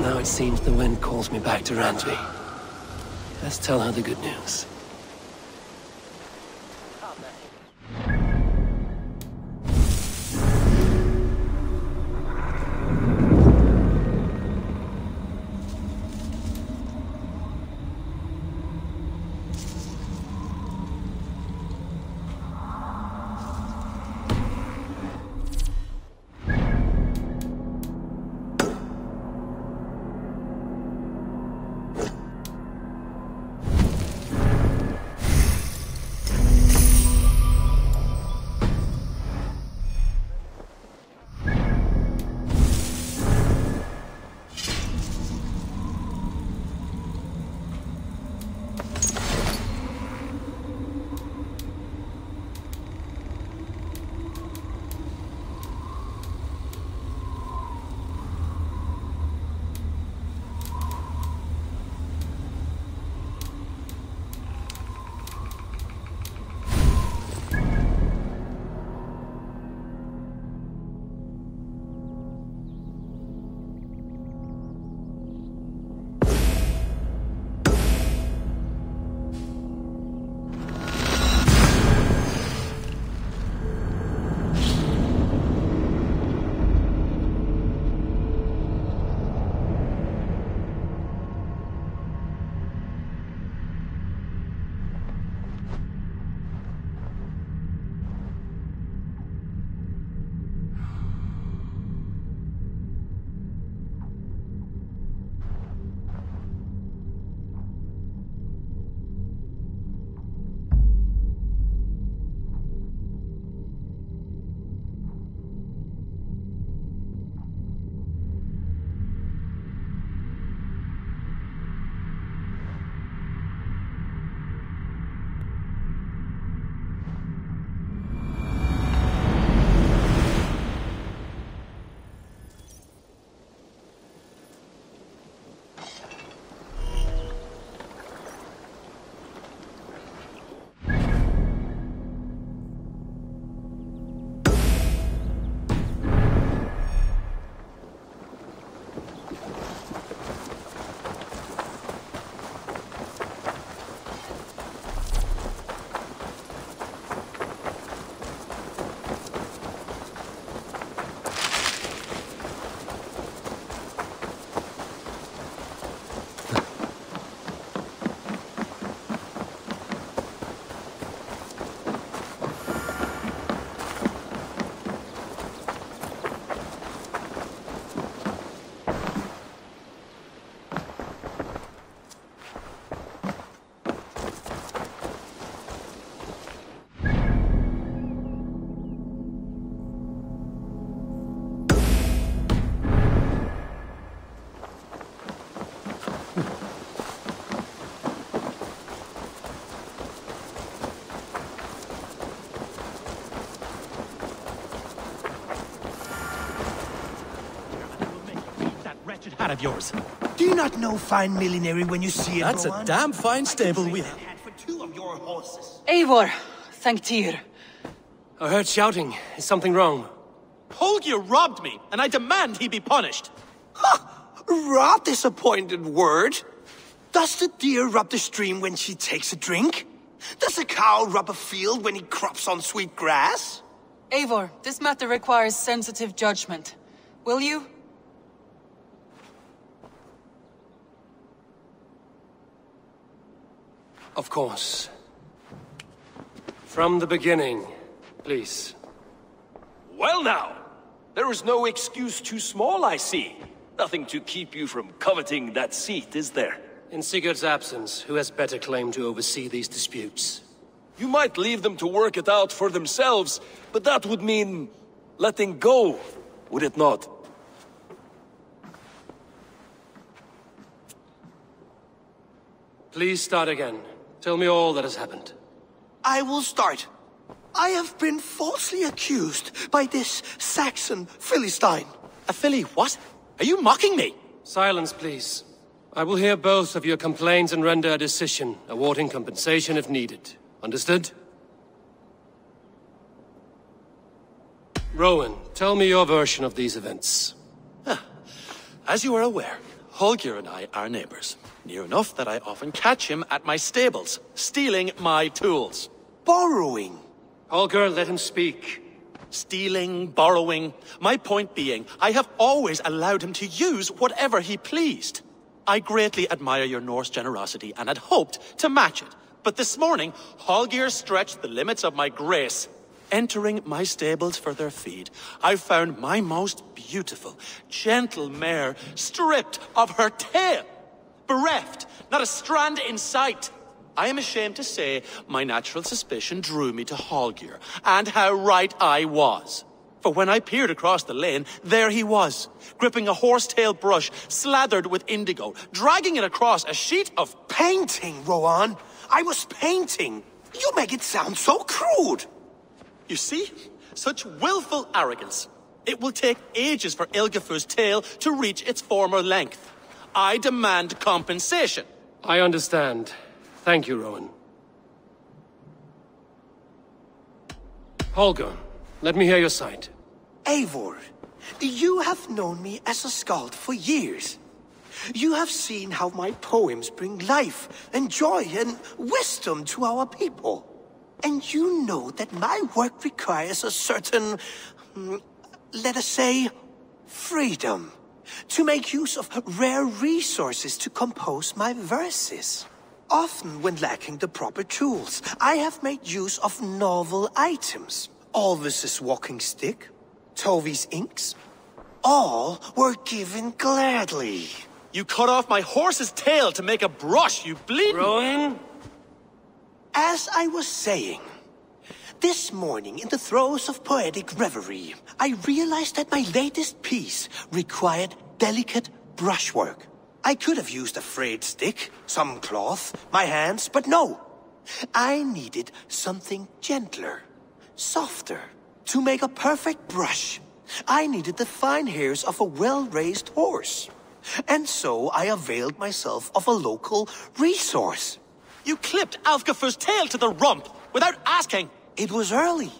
Now it seems the wind calls me back to Ransby. Let's tell her the good news. hat of yours. Do you not know fine millinery when you see it, That's Rowan? a damn fine stable we have. For 2 of your horses. Eivor, thank Tyr. I heard shouting. Is something wrong? Holger robbed me, and I demand he be punished. Robbed is a pointed word. Does the deer rub the stream when she takes a drink? Does a cow rub a field when he crops on sweet grass? Eivor, this matter requires sensitive judgment. Will you? Of course. From the beginning, please. Well now, there is no excuse too small, I see. Nothing to keep you from coveting that seat, is there? In Sigurd's absence, who has better claim to oversee these disputes? You might leave them to work it out for themselves, but that would mean letting go, would it not? Please start again. Tell me all that has happened. I will start. I have been falsely accused by this Saxon Philistine. A Philly what? Are you mocking me? Silence, please. I will hear both of your complaints and render a decision, awarding compensation if needed. Understood? Rowan, tell me your version of these events. As you are aware, Holger and I are neighbors. Near enough that I often catch him at my stables, stealing my tools. Borrowing. Holger, let him speak. Stealing, borrowing. My point being, I have always allowed him to use whatever he pleased. I greatly admire your Norse generosity and had hoped to match it. But this morning, Holger stretched the limits of my grace. Entering my stables for their feed, I found my most beautiful, gentle mare stripped of her tail. Bereft, not a strand in sight. I am ashamed to say my natural suspicion drew me to Holger, and how right I was. For when I peered across the lane, there he was, gripping a horsetail brush slathered with indigo, dragging it across a sheet of painting, Rowan. I was painting. You make it sound so crude. You see? Such willful arrogance. It will take ages for Ilgafur's tail to reach its former length. I demand compensation. I understand. Thank you, Rowan. Holger, let me hear your side. Eivor, you have known me as a skald for years. You have seen how my poems bring life and joy and wisdom to our people. And you know that my work requires a certain, let us say, freedom. To make use of rare resources to compose my verses. Often when lacking the proper tools, I have made use of novel items. Alvis's walking stick, Tovi's inks. All were given gladly. You cut off my horse's tail to make a brush, you bleeding... Rowan? As I was saying, this morning in the throes of poetic reverie, I realized that my latest piece required delicate brushwork. I could have used a frayed stick, some cloth, my hands, but no. I needed something gentler, softer. To make a perfect brush, I needed the fine hairs of a well-raised horse. And so I availed myself of a local resource. You clipped Alfgafur's tail to the rump, without asking. It was early.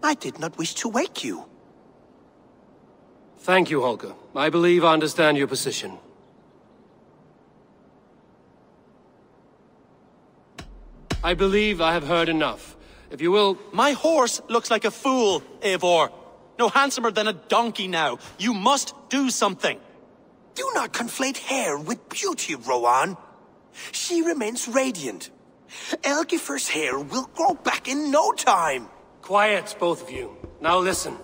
I did not wish to wake you. Thank you, Holger. I believe I understand your position. I believe I have heard enough. If you will... My horse looks like a fool, Eivor. No handsomer than a donkey now. You must do something. Do not conflate hair with beauty, Rowan. She remains radiant. Elgifur's hair will grow back in no time. Quiet, both of you. Now listen.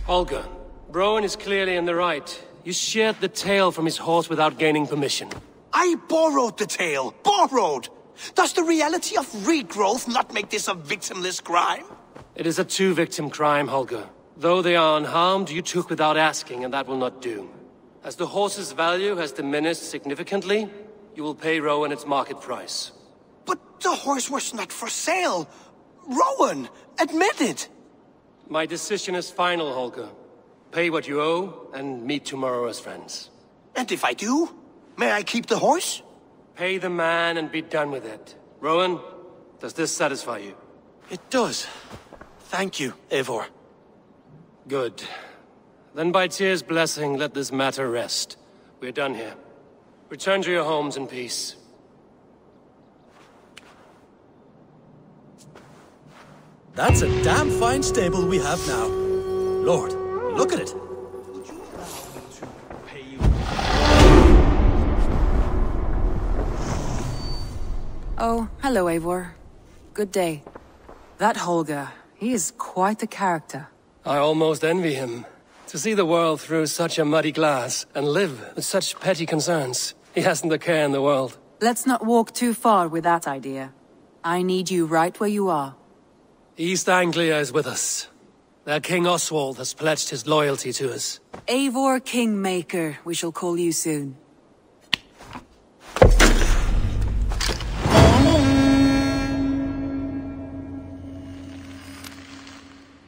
Holger, Rowan is clearly in the right. You sheared the tail from his horse without gaining permission. I borrowed the tail. Borrowed! Does the reality of regrowth not make this a victimless crime? It is a two-victim crime, Holger. Though they are unharmed, you took without asking, and that will not do. As the horse's value has diminished significantly, you will pay Rowan its market price. But the horse was not for sale. Rowan, admit it! My decision is final, Holger. Pay what you owe, and meet tomorrow as friends. And if I do, may I keep the horse? Pay the man and be done with it. Rowan, does this satisfy you? It does. Thank you, Eivor. Good. Then by Tyr's blessing, let this matter rest. We're done here. Return to your homes in peace. That's a damn fine stable we have now. Lord, look at it. Oh, hello, Eivor. Good day. That Holger, he is quite a character. I almost envy him. To see the world through such a muddy glass, and live with such petty concerns. He hasn't a care in the world. Let's not walk too far with that idea. I need you right where you are. East Anglia is with us. Their King Oswald has pledged his loyalty to us. Eivor Kingmaker, we shall call you soon.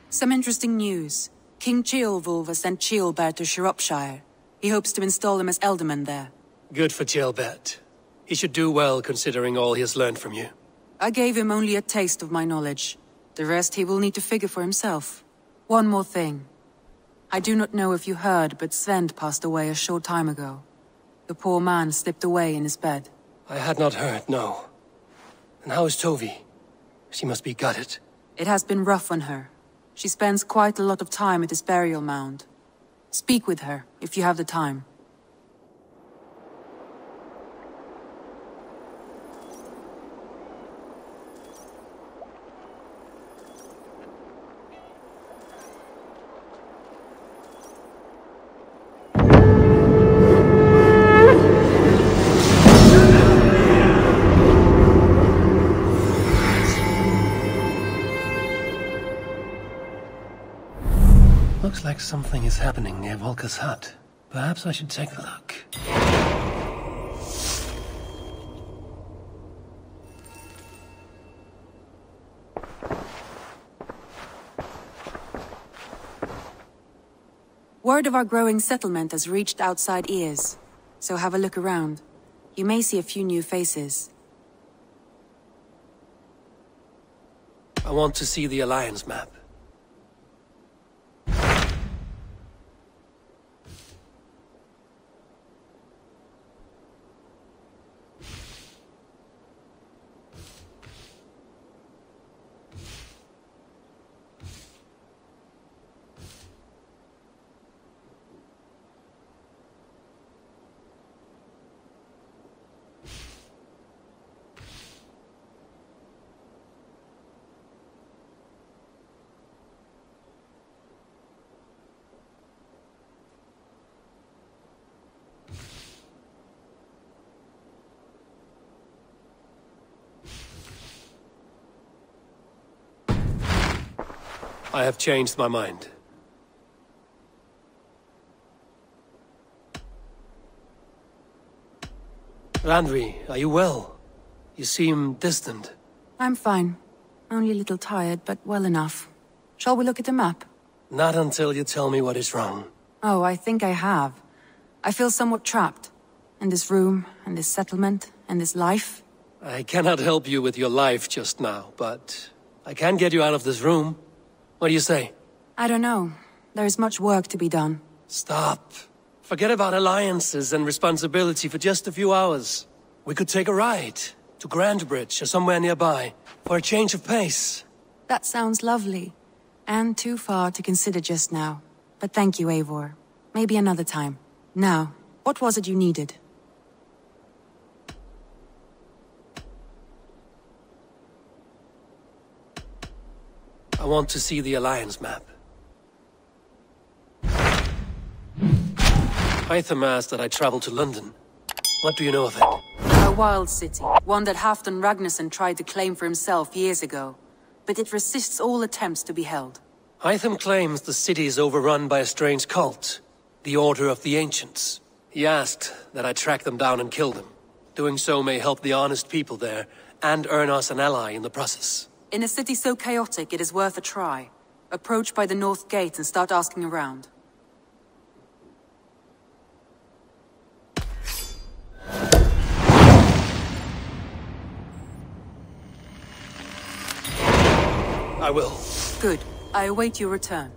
Some interesting news. King Ceolwulf has sent Ceolbert to Shropshire. He hopes to install him as Elderman there. Good for Ceolbert. He should do well considering all he has learned from you. I gave him only a taste of my knowledge. The rest he will need to figure for himself. One more thing. I do not know if you heard, but Sven passed away a short time ago. The poor man slipped away in his bed. I had not heard, no. And how is Tovi? She must be gutted. It has been rough on her. She spends quite a lot of time at his burial mound. Speak with her, if you have the time. Looks like something is happening near Volker's hut. Perhaps I should take a look. Word of our growing settlement has reached outside ears, so have a look around. You may see a few new faces. I want to see the Alliance map. I have changed my mind. Randvi, are you well? You seem distant. I'm fine. Only a little tired, but well enough. Shall we look at the map? Not until you tell me what is wrong. Oh, I think I have. I feel somewhat trapped. In this room, and this settlement, and this life. I cannot help you with your life just now, but I can get you out of this room. What do you say? I don't know. There is much work to be done. Stop. Forget about alliances and responsibility for just a few hours. We could take a ride to Grandbridge or somewhere nearby for a change of pace. That sounds lovely. And too far to consider just now. But thank you, Eivor. Maybe another time. Now, what was it you needed? I want to see the Alliance map. Hytham asked that I travel to London. What do you know of it? A wild city. One that Halfdan Ragnarsson tried to claim for himself years ago. But it resists all attempts to be held. Hytham claims the city is overrun by a strange cult. The Order of the Ancients. He asked that I track them down and kill them. Doing so may help the honest people there, and earn us an ally in the process. In a city so chaotic, it is worth a try. Approach by the north gate and start asking around. I will. Good. I await your return.